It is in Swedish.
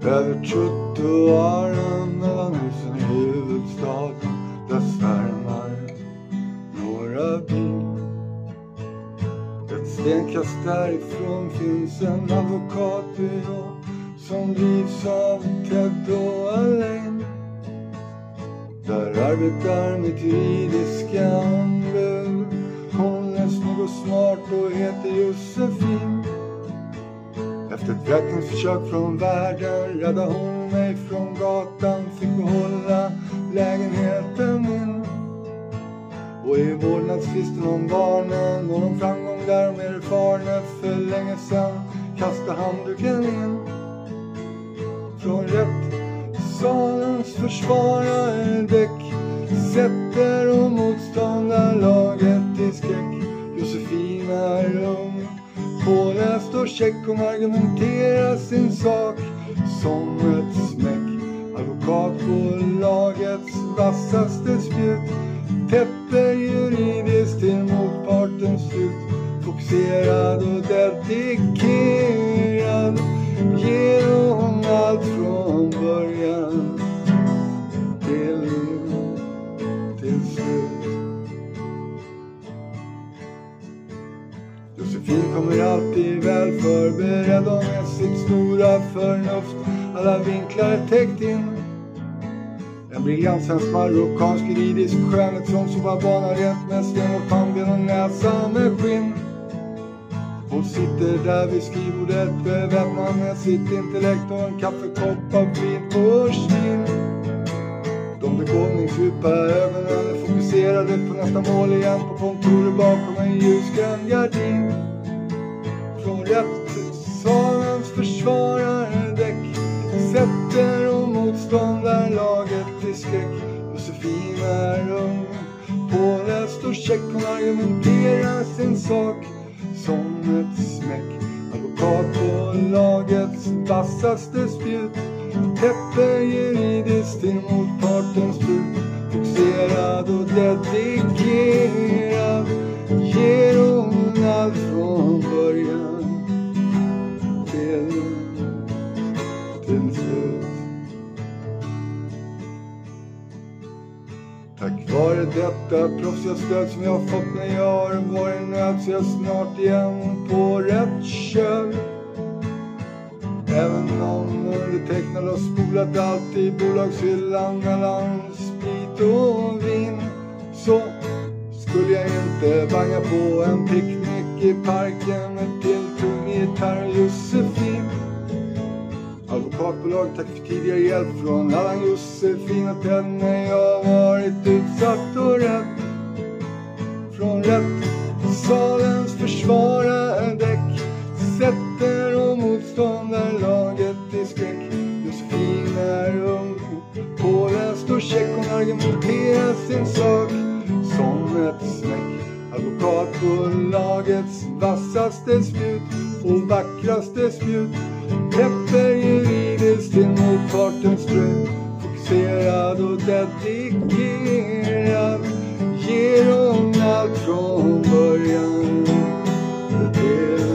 Övertrött och arm mellan husen i huvudstaden. Där svärmar några bil. Ett stenkast därifrån finns en advokatbyrå som drivs av Ted och Alain. Där arbetar mitt juridiska ombud. Hon är snygg och smart och heter Josefin. Efter ett vräkningsförsök från världen räddade hon mig från gatan. Fick behålla lägenheten min. Och i vårdnadstvisten om barnen och någon framgång där de är erfarna för länge sedan kastade handduken in. Från rättssalens försvarare däck sätter och motståndarlaget i skräck. Josefin är ung, påläst och check, och argumenterar sin sak som ett smäck. Advokat på lagets vassaste spjut, täpper juridiskt till motpartens slut. Fokuserad och dedikerad ger hon allt från början till slut. Josefin kommer alltid väl förberedd och med sitt stora förnuft alla vinklar täckt in. En briljantsens marockansk juridisk skönhet som sopar banan rent med sten och pannben och näsa med skinn. Hon sitter där vid skrivbordet beväpnad med sitt intellekt och en kaffekopp av fint porslin. De begåvningsdjupa ögonen är fokuserade på nästa mål igen på kontoret bakom en ljusgrön gardin. Från rättssalens försvarare däck sätter och motståndarlaget i skräck. Josefin är ung, påläst och check, hon argumenterar sin sak som ett smäck. Advokat på lagets vassaste spjut, täpper juridiskt till motpartens slut. Fokuserad och dedikerad ger hon allt från början till slut. Tack vare detta proffsiga stöd som jag har fått när jag har varit nöd, så jag snart igen på rätt köl. Även om undertecknad och spolat allt i bolagshyllan mellan sprit och vin, så skulle jag inte banga på en picknick i parken med tilltung gitarr och Josefin. Advokatbolag, tack för tidigare hjälp från Allan, Josefin och Ted när jag varit utsatt och rädd. Från rättssalens försvarare däck sätter och motståndarlaget i skräck. Josefin är ung, påläst och check, hon argumenterar sin sak som ett smäck. Advokat på lagets vassaste spjut och vackraste spjut, täpper juridiskt till motpartens slut. Fokuserad och dedikerad ger hon allt från början till